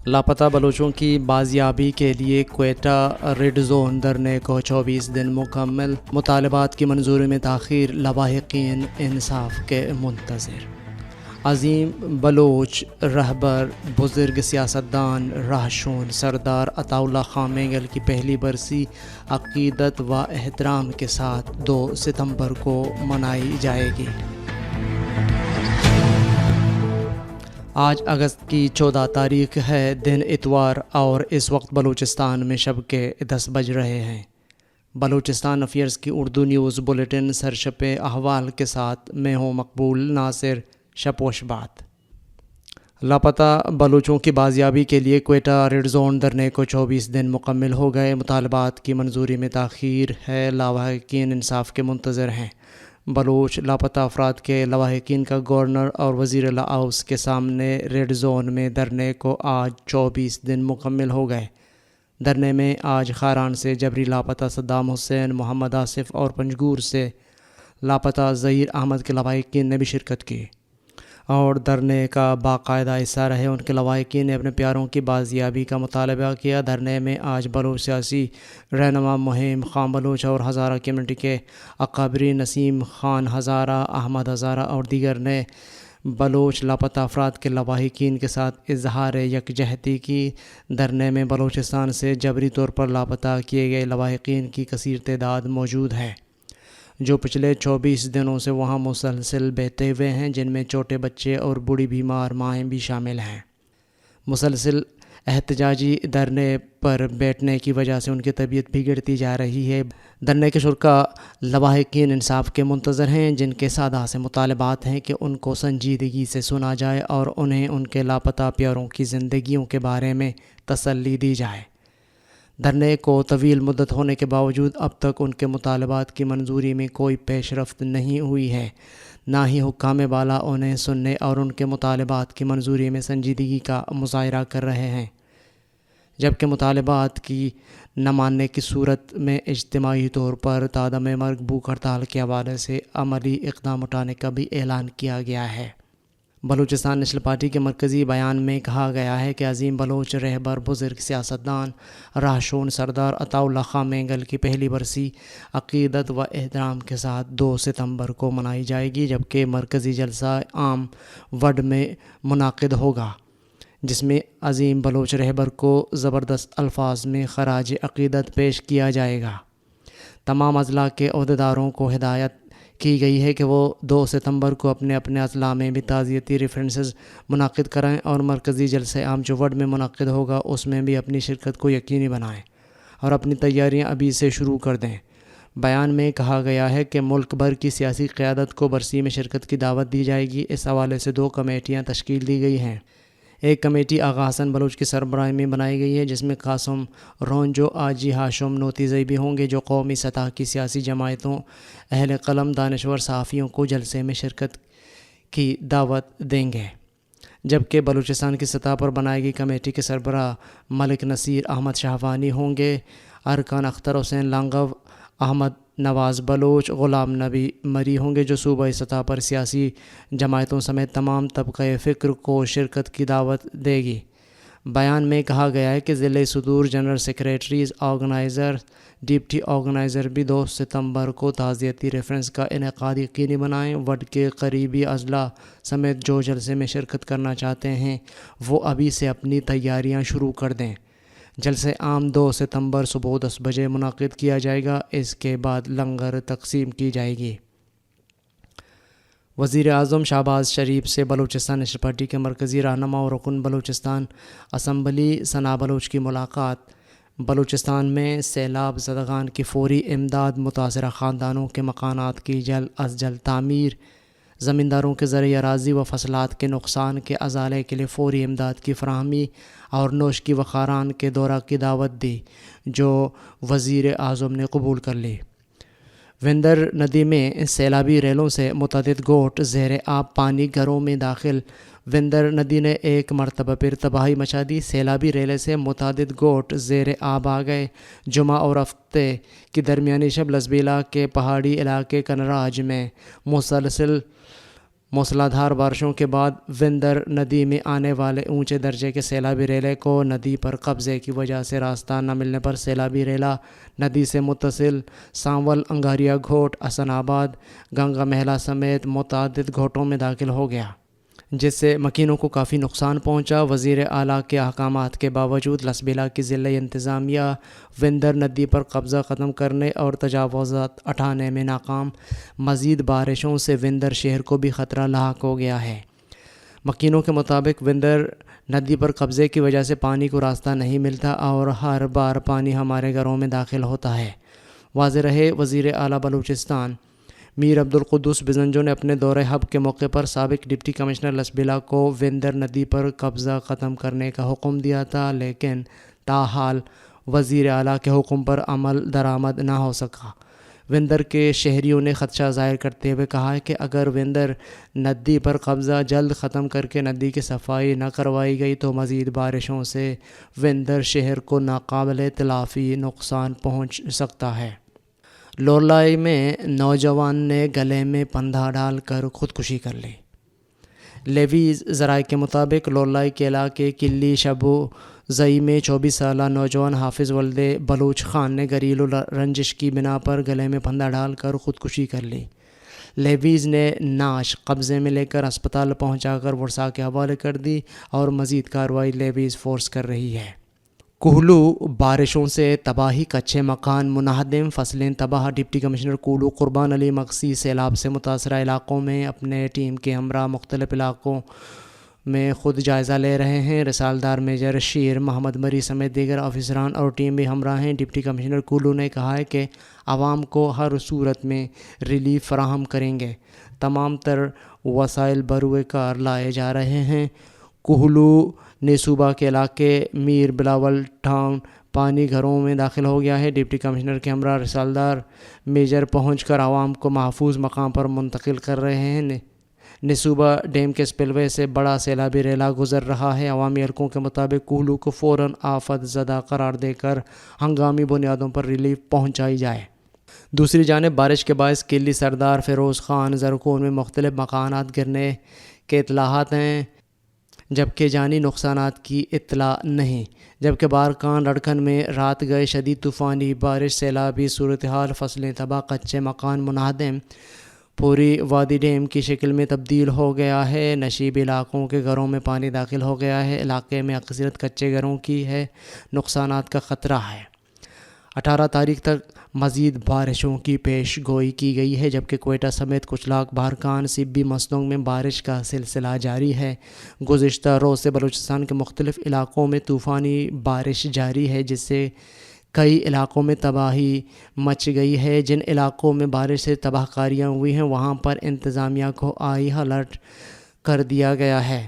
لاپتہ بلوچوں کی بازیابی کے لیے کوئٹہ ریڈ زون دھرنے کو 24 دن مکمل، مطالبات کی منظوری میں تاخیر، لواحقین انصاف کے منتظر۔ عظیم بلوچ رہبر، بزرگ سیاستدان، راہشون سردار عطا اللہ خان مینگل کی پہلی برسی عقیدت و احترام کے ساتھ 2 ستمبر کو منائی جائے گی۔ آج اگست کی 14 تاریخ ہے، دن اتوار، اور اس وقت بلوچستان میں شب کے 10 بج رہے ہیں۔ بلوچستان افیئرز کی اردو نیوز بلیٹن سرشپ احوال کے ساتھ میں ہوں مقبول ناصر۔ شپوش بات۔ لاپتہ بلوچوں کی بازیابی کے لیے کوئٹہ ریڈ زون دھرنے کو 24 دن مکمل ہو گئے، مطالبات کی منظوری میں تاخیر ہے، لواحقین انصاف کے منتظر ہیں۔ بلوچ لاپتہ افراد کے لواحقین کا گورنر اور وزیر اعلیٰ ہاؤس کے سامنے ریڈ زون میں دھرنے کو آج 24 دن مکمل ہو گئے۔ دھرنے میں آج خاران سے جبری لاپتہ صدام حسین، محمد آصف اور پنجگور سے لاپتہ ظہیر احمد کے لواحقین نے بھی شرکت کی اور دھرنے کا باقاعدہ حصہ رہے۔ ان کے لواحقین نے اپنے پیاروں کی بازیابی کا مطالبہ کیا۔ دھرنے میں آج بلوچ سیاسی رہنما مہم خان بلوچ اور ہزارہ کمیونٹی کے اکابرین نسیم خان ہزارہ، احمد ہزارہ اور دیگر نے بلوچ لاپتہ افراد کے لواحقین کے ساتھ اظہار یکجہتی کی۔ دھرنے میں بلوچستان سے جبری طور پر لاپتہ کیے گئے لواحقین کی کثیر تعداد موجود ہے، جو پچھلے 24 دنوں سے وہاں مسلسل بیٹھے ہوئے ہیں، جن میں چھوٹے بچے اور بوڑھی بیمار مائیں بھی شامل ہیں۔ مسلسل احتجاجی دھرنے پر بیٹھنے کی وجہ سے ان کی طبیعت بگڑتی جا رہی ہے۔ دھرنے کے شرکاء لواحقین انصاف کے منتظر ہیں، جن کے سادہ سے مطالبات ہیں کہ ان کو سنجیدگی سے سنا جائے اور انہیں ان کے لاپتہ پیاروں کی زندگیوں کے بارے میں تسلی دی جائے۔ دھرنے کو طویل مدت ہونے کے باوجود اب تک ان کے مطالبات کی منظوری میں کوئی پیش رفت نہیں ہوئی ہے، نہ ہی حکام بالا انہیں سننے اور ان کے مطالبات کی منظوری میں سنجیدگی کا مظاہرہ کر رہے ہیں، جبکہ مطالبات کی نہ ماننے کی صورت میں اجتماعی طور پر تادم مرگ بھوک ہڑتال کے حوالے سے عملی اقدام اٹھانے کا بھی اعلان کیا گیا ہے۔ بلوچستان نیشنل پارٹی کے مرکزی بیان میں کہا گیا ہے کہ عظیم بلوچ رہبر، بزرگ سیاستدان، راہشون سردار عطا اللہ خان مینگل کی پہلی برسی عقیدت و احترام کے ساتھ 2 ستمبر کو منائی جائے گی، جبکہ مرکزی جلسہ عام وڈ میں منعقد ہوگا، جس میں عظیم بلوچ رہبر کو زبردست الفاظ میں خراج عقیدت پیش کیا جائے گا۔ تمام اضلاع کے عہدیداروں کو ہدایت کی گئی ہے کہ وہ 2 ستمبر کو اپنے اپنے اضلاع میں بھی تعزیتی ریفرنسز منعقد کرائیں اور مرکزی جلسہ عام جو وڈ میں منعقد ہوگا اس میں بھی اپنی شرکت کو یقینی بنائیں اور اپنی تیاریاں ابھی سے شروع کر دیں۔ بیان میں کہا گیا ہے کہ ملک بھر کی سیاسی قیادت کو برسی میں شرکت کی دعوت دی جائے گی۔ اس حوالے سے 2 کمیٹیاں تشکیل دی گئی ہیں۔ ایک کمیٹی آغا حسن بلوچ کی سربراہی میں بنائی گئی ہے، جس میں قاسم رونجو، آجی ہاشم نوتیزئی بھی ہوں گے، جو قومی سطح کی سیاسی جماعتوں، اہل قلم، دانشور، صحافیوں کو جلسے میں شرکت کی دعوت دیں گے، جبکہ بلوچستان کی سطح پر بنائی گئی کمیٹی کے سربراہ ملک نصیر احمد شاہوانی ہوں گے۔ ارکان اختر حسین لانگو، احمد نواز بلوچ، غلام نبی مری ہوں گے، جو صوبائی سطح پر سیاسی جماعتوں سمیت تمام طبقہ فکر کو شرکت کی دعوت دے گی۔ بیان میں کہا گیا ہے کہ ضلع صدور، general secretaries, organiser, deputy organiser بھی 2 ستمبر کو تعزیتی ریفرنس کا انعقاد یقینی بنائیں۔ وڈ کے قریبی اضلاع سمیت جو جلسے میں شرکت کرنا چاہتے ہیں وہ ابھی سے اپنی تیاریاں شروع کر دیں۔ جلسہ عام 2 ستمبر صبح 10 بجے منعقد کیا جائے گا۔ اس کے بعد لنگر تقسیم کی جائے گی۔ وزیر اعظم شہباز شریف سے بلوچستان نیشنل پارٹی کے مرکزی رہنما اور رکن بلوچستان اسمبلی ثنا بلوچ کی ملاقات۔ بلوچستان میں سیلاب زدگان کی فوری امداد، متاثرہ خاندانوں کے مکانات کی جلد از جلد تعمیر، زمینداروں کے زرعی اراضی و فصلات کے نقصان کے ازالے کے لیے فوری امداد کی فراہمی اور نوشکی و خاران کے دورہ کی دعوت دی، جو وزیر اعظم نے قبول کر لی۔ وندر ندی میں سیلابی ریلوں سے متعدد گوٹ زیر آب، پانی گھروں میں داخل۔ وندر ندی نے ایک مرتبہ پھر تباہی مچا دی، سیلابی ریلے سے متعدد گوٹ زیر آب آ گئے۔ جمعہ اور ہفتے کی درمیانی شب لزبیلا کے پہاڑی علاقے کنراج میں مسلسل موسلادھار بارشوں کے بعد وندر ندی میں آنے والے اونچے درجے کے سیلابی ریلے کو ندی پر قبضے کی وجہ سے راستہ نہ ملنے پر سیلابی ریلا ندی سے متصل سانول انگاریا گھوٹ حسن آباد گنگا مہلا سمیت متعدد گھوٹوں میں داخل ہو گیا، جس سے مکینوں کو کافی نقصان پہنچا۔ وزیر اعلیٰ کے احکامات کے باوجود لسبیلا کی ضلعی انتظامیہ وندر ندی پر قبضہ ختم کرنے اور تجاوزات اٹھانے میں ناکام۔ مزید بارشوں سے وندر شہر کو بھی خطرہ لاحق ہو گیا ہے۔ مکینوں کے مطابق وندر ندی پر قبضے کی وجہ سے پانی کو راستہ نہیں ملتا اور ہر بار پانی ہمارے گھروں میں داخل ہوتا ہے۔ واضح رہے، وزیر اعلیٰ بلوچستان میر عبدالقدوس بزنجو نے اپنے دورہ حب کے موقع پر سابق ڈپٹی کمشنر لسبیلا کو وندر ندی پر قبضہ ختم کرنے کا حکم دیا تھا، لیکن تاحال وزیر اعلیٰ کے حکم پر عمل درآمد نہ ہو سکا۔ وندر کے شہریوں نے خدشہ ظاہر کرتے ہوئے کہا ہے کہ اگر وندر ندی پر قبضہ جلد ختم کر کے ندی کی صفائی نہ کروائی گئی تو مزید بارشوں سے وندر شہر کو ناقابل تلافی نقصان پہنچ سکتا ہے۔ لولائی میں نوجوان نے گلے میں پندھا ڈال کر خودکشی کر لی۔ لیویز ذرائع کے مطابق لولائی کے علاقے کلی شبو زئی میں 24 سالہ نوجوان حافظ ولد بلوچ خان نے گھریلو رنجش کی بنا پر گلے میں پھندا ڈال کر خودکشی کر لی۔ لیویز نے نعش قبضے میں لے کر اسپتال پہنچا کر ورثاء کے حوالے کر دی اور مزید کارروائی لیویز فورس کر رہی ہے۔ کوہلو بارشوں سے تباہی، کچے مکان منہدم، فصلیں تباہ۔ ڈپٹی کمشنر کولو قربان علی مقصی سیلاب سے متاثرہ علاقوں میں اپنے ٹیم کے ہمراہ مختلف علاقوں میں خود جائزہ لے رہے ہیں۔ رسالدار میجر شیر محمد مری سمیت دیگر افسران اور ٹیم بھی ہمراہ ہیں۔ ڈپٹی کمشنر کولو نے کہا ہے کہ عوام کو ہر صورت میں ریلیف فراہم کریں گے، تمام تر وسائل بروئے کار لائے جا رہے ہیں۔ کوہلو نے صوبہ کے علاقے میر بلاول ٹاؤن پانی گھروں میں داخل ہو گیا ہے۔ ڈپٹی کمشنر کے ہمراہ رسالدار میجر پہنچ کر عوام کو محفوظ مقام پر منتقل کر رہے ہیں۔ نصوبہ ڈیم کے سپل وے سے بڑا سیلابی ریلا گزر رہا ہے۔ عوامی حلقوں کے مطابق کوہلو کو فوراً آفت زدہ قرار دے کر ہنگامی بنیادوں پر ریلیف پہنچائی جائے۔ دوسری جانب بارش کے باعث کلی سردار فیروز خان زرکون میں مختلف مکانات گرنے کے اطلاعات ہیں، جبکہ جانی نقصانات کی اطلاع نہیں۔ جبکہ بارکان لڑکن میں رات گئے شدید طوفانی بارش، سیلابی صورتحال، فصلیں تباہ، کچے مکان منہدم، پوری وادی ڈیم کی شکل میں تبدیل ہو گیا ہے۔ نشیبی علاقوں کے گھروں میں پانی داخل ہو گیا ہے۔ علاقے میں اکثریت کچے گھروں کی ہے، نقصانات کا خطرہ ہے۔ 18 تاریخ تک مزید بارشوں کی پیش گوئی کی گئی ہے، جبکہ کوئٹہ سمیت کچھ علاقے بارکان سبی مسنگ میں بارش کا سلسلہ جاری ہے۔ گزشتہ روز سے بلوچستان کے مختلف علاقوں میں طوفانی بارش جاری ہے، جس سے کئی علاقوں میں تباہی مچ گئی ہے۔ جن علاقوں میں بارش سے تباہ کاریاں ہوئی ہیں وہاں پر انتظامیہ کو ہائی الرٹ کر دیا گیا ہے۔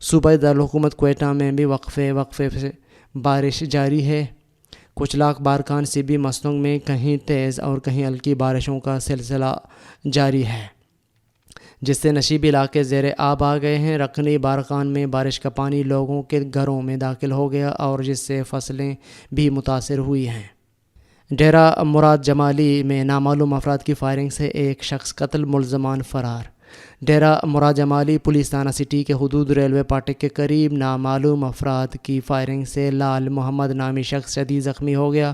صوبہ دارالحکومت کوئٹہ میں بھی وقفے سے بارش جاری ہے۔ کچھ علاقے بارکان سبی مسنگ میں کہیں تیز اور کہیں ہلکی بارشوں کا سلسلہ جاری ہے، جس سے نشیبی علاقے زیر آب آ گئے ہیں۔ رکنی بارکان میں بارش کا پانی لوگوں کے گھروں میں داخل ہو گیا اور جس سے فصلیں بھی متاثر ہوئی ہیں۔ ڈیرہ مراد جمالی میں نامعلوم افراد کی فائرنگ سے ایک شخص قتل، ملزمان فرار۔ ڈیرہ مراد جمالی پولیس تھانہ سٹی کے حدود ریلوے پاٹک کے قریب نامعلوم افراد کی فائرنگ سے لال محمد نامی شخص شدید زخمی ہو گیا،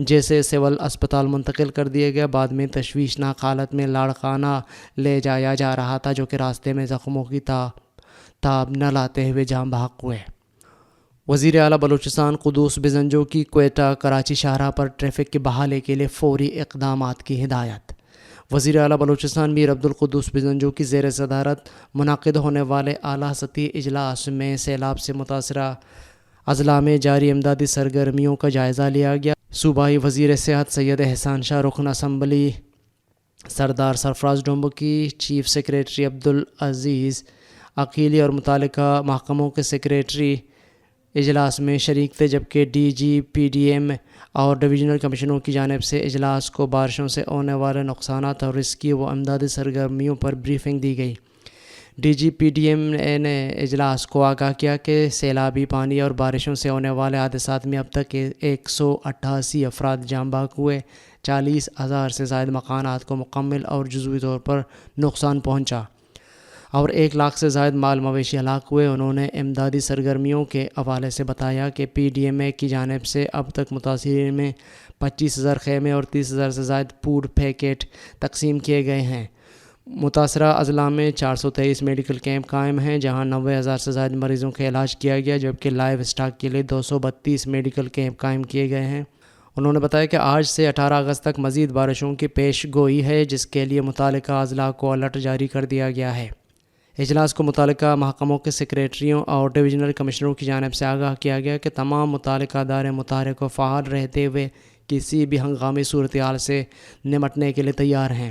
جسے سول اسپتال منتقل کر دیا گیا۔ بعد میں تشویشناک حالت میں لاڑکانہ لے جایا جا رہا تھا، جو کہ راستے میں زخموں کی تاب نہ لاتے ہوئے جاں بحق ہوئے۔ وزیر اعلیٰ بلوچستان قدوس بزنجو کی کوئٹہ کراچی شاہراہ پر ٹریفک کی بحالی کے لیے فوری اقدامات کی ہدایت۔ وزیر اعلیٰ بلوچستان میر عبدالقدوس بزنجو کی زیر صدارت منعقد ہونے والے اعلیٰ سطحی اجلاس میں سیلاب سے متاثرہ اضلاع میں جاری امدادی سرگرمیوں کا جائزہ لیا گیا۔ صوبائی وزیر صحت سید احسان شاہ، رکن اسمبلی سردار سرفراز ڈومبکی، چیف سیکریٹری عبدالعزیز عقیلی اور متعلقہ محکموں کے سیکریٹری اجلاس میں شریک تھے، جبکہ D G P D M اور ڈویژنل کمشنروں کی جانب سے اجلاس کو بارشوں سے ہونے والے نقصانات اور ریسکیو و امدادی سرگرمیوں پر بریفنگ دی گئی۔ D G P D M نے اجلاس کو آگاہ کیا کہ سیلابی پانی اور بارشوں سے ہونے والے حادثات میں اب تک 188 افراد جاں بحق ہوئے، 40,000 سے زائد مکانات کو مکمل اور جزوی طور پر نقصان پہنچا۔ اور 1 لاکھ سے زائد مال مویشی ہلاک ہوئے۔ انہوں نے امدادی سرگرمیوں کے حوالے سے بتایا کہ PDMA کی جانب سے اب تک متاثرین میں 25,000 خیمے اور 30,000 سے زائد فوڈ پیکٹ تقسیم کیے گئے ہیں۔ متاثرہ اضلاع میں 423 میڈیکل کیمپ قائم ہیں جہاں 90,000 سے زائد مریضوں کا علاج کیا گیا، جبکہ لائیو اسٹاک کے لیے 232 میڈیکل کیمپ قائم کیے گئے ہیں۔ انہوں نے بتایا کہ آج سے 18 اگست تک مزید بارشوں کی پیش گوئی ہے، جس کے لیے متعلقہ اضلاع کو الرٹ جاری کر دیا گیا ہے۔ اجلاس کو متعلقہ محکموں کے سیکریٹریوں اور ڈویژنل کمشنروں کی جانب سے آگاہ کیا گیا کہ تمام متعلقہ ادارے متحرک و فعال رہتے ہوئے کسی بھی ہنگامی صورتحال سے نمٹنے کے لیے تیار ہیں۔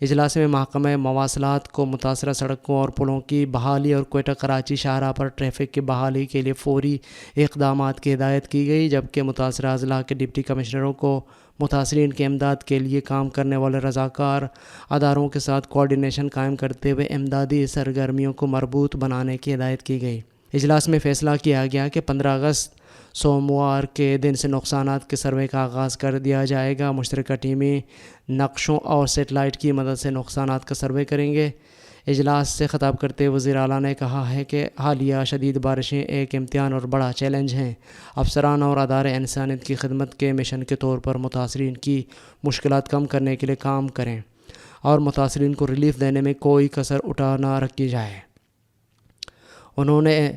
اجلاس میں محکمہ مواصلات کو متاثرہ سڑکوں اور پلوں کی بحالی اور کوئٹہ کراچی شاہراہ پر ٹریفک کی بحالی کے لیے فوری اقدامات کی ہدایت کی گئی، جبکہ متاثرہ اضلاع کے ڈپٹی کمشنروں کو متاثرین کی امداد کے لیے کام کرنے والے رضاکار اداروں کے ساتھ کوارڈینیشن قائم کرتے ہوئے امدادی سرگرمیوں کو مربوط بنانے کی ہدایت کی گئی۔ اجلاس میں فیصلہ کیا گیا کہ 15 اگست سوموار کے دن سے نقصانات کے سروے کا آغاز کر دیا جائے گا۔ مشترکہ ٹیمیں نقشوں اور سیٹلائٹ کی مدد سے نقصانات کا سروے کریں گے۔ اجلاس سے خطاب کرتے وزیر اعلیٰ نے کہا ہے کہ حالیہ شدید بارشیں ایک امتحان اور بڑا چیلنج ہیں۔ افسران اور ادارے انسانیت کی خدمت کے مشن کے طور پر متاثرین کی مشکلات کم کرنے کے لیے کام کریں اور متاثرین کو ریلیف دینے میں کوئی کسر اٹھا نہ رکھی جائے۔ انہوں نے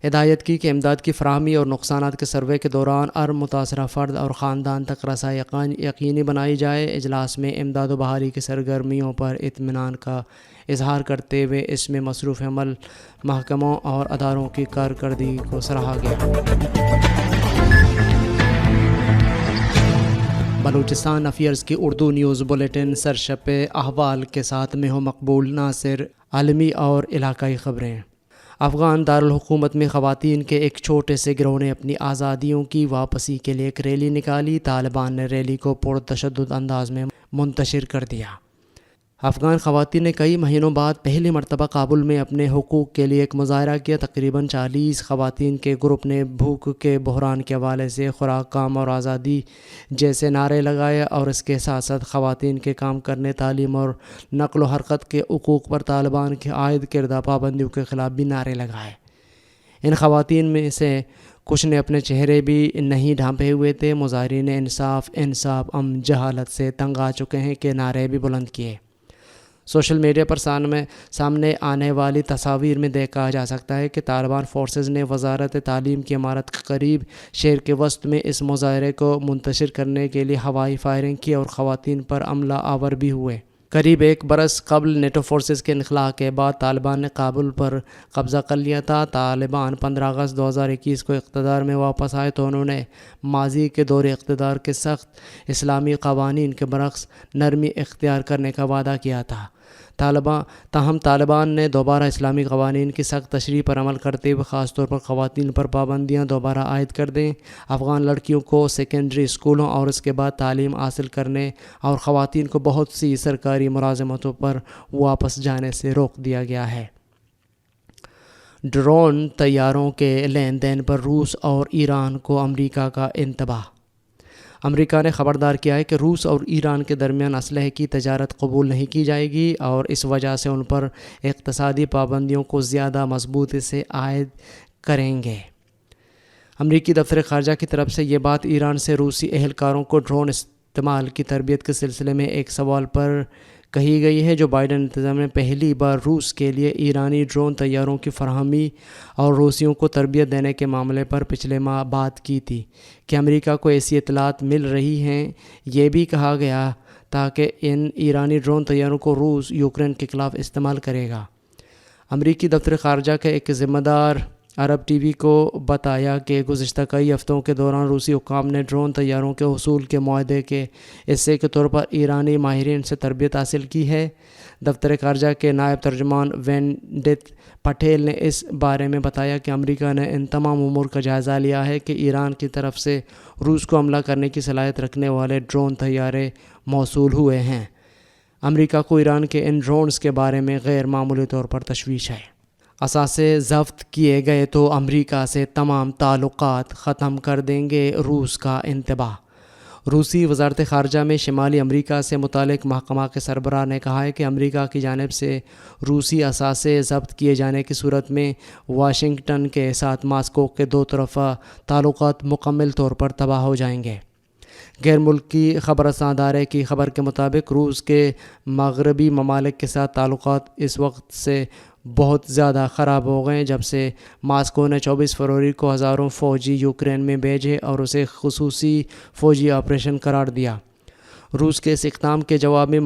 ہدایت کی کہ امداد کی فراہمی اور نقصانات کے سروے کے دوران ہر متاثرہ فرد اور خاندان تک رسائی یقینی بنائی جائے۔ اجلاس میں امداد و بحالی کی سرگرمیوں پر اطمینان کا اظہار کرتے ہوئے اس میں مصروف عمل محکموں اور اداروں کی کارکردگی کو سراہا گیا۔ بلوچستان افیئرز کی اردو نیوز بلیٹن سرشپ احوال کے ساتھ میں ہو مقبول ناصر، عالمی اور علاقائی خبریں۔ افغان دارالحکومت میں خواتین کے ایک چھوٹے سے گروہ نے اپنی آزادیوں کی واپسی کے لیے ایک ریلی نکالی۔ طالبان نے ریلی کو پرتشدد انداز میں منتشر کر دیا۔ افغان خواتین نے کئی مہینوں بعد پہلی مرتبہ کابل میں اپنے حقوق کے لیے ایک مظاہرہ کیا۔ تقریباً 40 خواتین کے گروپ نے بھوک کے بحران کے حوالے سے خوراک، کام اور آزادی جیسے نعرے لگائے اور اس کے ساتھ ساتھ خواتین کے کام کرنے، تعلیم اور نقل و حرکت کے حقوق پر طالبان کے عائد کردہ پابندیوں کے خلاف بھی نعرے لگائے۔ ان خواتین میں سے کچھ نے اپنے چہرے بھی نہیں ڈھانپے ہوئے تھے۔ مظاہرین نے انصاف انصاف، ہم جہالت سے تنگ آ چکے ہیں کے نعرے بھی بلند کیے۔ سوشل میڈیا پر سامنے آنے والی تصاویر میں دیکھا جا سکتا ہے کہ طالبان فورسز نے وزارت تعلیم کی عمارت کے قریب شہر کے وسط میں اس مظاہرے کو منتشر کرنے کے لیے ہوائی فائرنگ کی اور خواتین پر حملہ آور بھی ہوئے۔ قریب 1 برس قبل نیٹو فورسز کے انخلاء کے بعد طالبان نے کابل پر قبضہ کر لیا تھا۔ طالبان 15 اگست 2021 کو اقتدار میں واپس آئے تو انہوں نے ماضی کے دور اقتدار کے سخت اسلامی قوانین کے برعکس نرمی اختیار کرنے کا وعدہ کیا تھا۔ تاہم طالبان نے دوبارہ اسلامی قوانین کی سخت تشریح پر عمل کرتے ہوئے خاص طور پر خواتین پر پابندیاں دوبارہ عائد کر دیں۔ افغان لڑکیوں کو سیکنڈری اسکولوں اور اس کے بعد تعلیم حاصل کرنے اور خواتین کو بہت سی سرکاری ملازمتوں پر واپس جانے سے روک دیا گیا ہے۔ ڈرون طیاروں کے لین دین پر روس اور ایران کو امریکہ کا انتباہ۔ امریکہ نے خبردار کیا ہے کہ روس اور ایران کے درمیان اسلحے کی تجارت قبول نہیں کی جائے گی اور اس وجہ سے ان پر اقتصادی پابندیوں کو زیادہ مضبوطی سے عائد کریں گے۔ امریکی دفتر خارجہ کی طرف سے یہ بات ایران سے روسی اہلکاروں کو ڈرون استعمال کی تربیت کے سلسلے میں ایک سوال پر کہی گئی ہے، جو بائیڈن انتظامیہ نے پہلی بار روس کے لیے ایرانی ڈرون طیاروں کی فراہمی اور روسیوں کو تربیت دینے کے معاملے پر پچھلے ماہ بات کی تھی کہ امریکہ کو ایسی اطلاعات مل رہی ہیں۔ یہ بھی کہا گیا تھا کہ ان ایرانی ڈرون طیاروں کو روس یوکرین کے خلاف استعمال کرے گا۔ امریکی دفتر خارجہ کا ایک ذمہ دار عرب ٹی وی کو بتایا کہ گزشتہ کئی ہفتوں کے دوران روسی حکام نے ڈرون طیاروں کے حصول کے معاہدے کے حصے کے طور پر ایرانی ماہرین سے تربیت حاصل کی ہے۔ دفتر خارجہ کے نائب ترجمان وینڈت پٹیل نے اس بارے میں بتایا کہ امریکہ نے ان تمام امور کا جائزہ لیا ہے کہ ایران کی طرف سے روس کو حملہ کرنے کی صلاحیت رکھنے والے ڈرون طیارے موصول ہوئے ہیں۔ امریکہ کو ایران کے ان ڈرونز کے بارے میں غیر معمولی طور پر تشویش ہے۔ اثاثے ضبط کیے گئے تو امریکہ سے تمام تعلقات ختم کر دیں گے، روس کا انتباہ۔ روسی وزارت خارجہ میں شمالی امریکہ سے متعلق محکمہ کے سربراہ نے کہا ہے کہ امریکہ کی جانب سے روسی اثاثے ضبط کیے جانے کی صورت میں واشنگٹن کے ساتھ ماسکو کے دو طرفہ تعلقات مکمل طور پر تباہ ہو جائیں گے۔ غیر ملکی خبر رساں ادارے کی خبر کے مطابق روس کے مغربی ممالک کے ساتھ تعلقات اس وقت سے بہت زیادہ خراب ہو گئے جب سے ماسکو نے 24 فروری کو ہزاروں فوجی یوکرین میں بھیجے اور اسے خصوصی فوجی آپریشن قرار دیا۔ روس کے اس اقدام کے جواب میں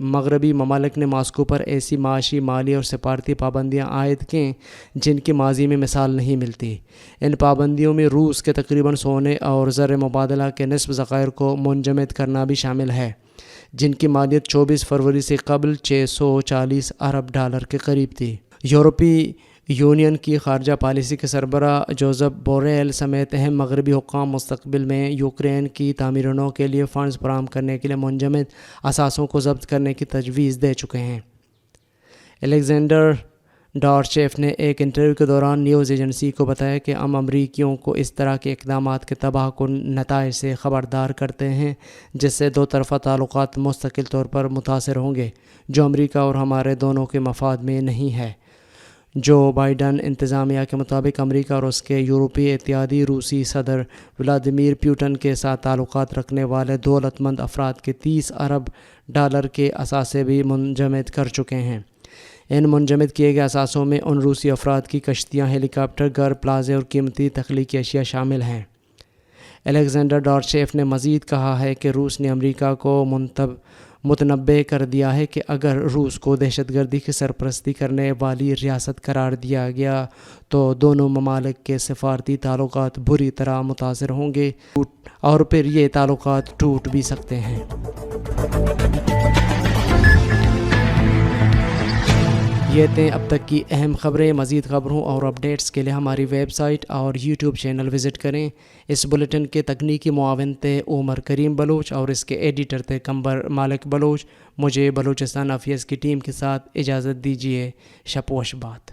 مغربی ممالک نے ماسکو پر ایسی معاشی، مالی اور سفارتی پابندیاں عائد کیں جن کی ماضی میں مثال نہیں ملتی۔ ان پابندیوں میں روس کے تقریباً سونے اور زر مبادلہ کے نصف ذخائر کو منجمد کرنا بھی شامل ہے، جن کی مالیت 24 فروری سے قبل $640 ارب کے قریب تھی۔ یورپی یونین کی خارجہ پالیسی کے سربراہ جوزپ بوریل سمیت اہم مغربی حکام مستقبل میں یوکرین کی تعمیروں کے لیے فنڈز فراہم کرنے کے لیے منجمد اثاثوں کو ضبط کرنے کی تجویز دے چکے ہیں۔ الیگزینڈر ڈارچیف نے ایک انٹرویو کے دوران نیوز ایجنسی کو بتایا کہ ہم امریکیوں کو اس طرح کے اقدامات کے تباہ کن نتائج سے خبردار کرتے ہیں جس سے دو طرفہ تعلقات مستقل طور پر متاثر ہوں گے، جو امریکہ اور ہمارے دونوں کے مفاد میں نہیں ہے۔ جو بائیڈن انتظامیہ کے مطابق امریکہ اور اس کے یورپی اتحادی روسی صدر ولادیمیر پوٹن کے ساتھ تعلقات رکھنے والے دولت مند افراد کے $30 ارب کے اثاثے بھی منجمد کر چکے ہیں۔ ان منجمد کیے گئے اثاثوں میں ان روسی افراد کی کشتیاں، ہیلی کاپٹر، گھر، پلازے اور قیمتی تخلیقی اشیاء شامل ہیں۔ الیگزینڈر ڈارچیف نے مزید کہا ہے کہ روس نے امریکہ کو متنبع کر دیا ہے کہ اگر روس کو دہشت گردی کی سرپرستی کرنے والی ریاست قرار دیا گیا تو دونوں ممالک کے سفارتی تعلقات بری طرح متاثر ہوں گے اور پھر یہ تعلقات ٹوٹ بھی سکتے ہیں۔ یہ تھیں اب تک کی اہم خبریں۔ مزید خبروں اور اپڈیٹس کے لیے ہماری ویب سائٹ اور یوٹیوب چینل وزٹ کریں۔ اس بلیٹن کے تکنیکی معاون تھے عمر کریم بلوچ اور اس کے ایڈیٹر تھے قمبر مالک بلوچ۔ مجھے بلوچستان افیئرز کی ٹیم کے ساتھ اجازت دیجیے۔ شپ و شبات۔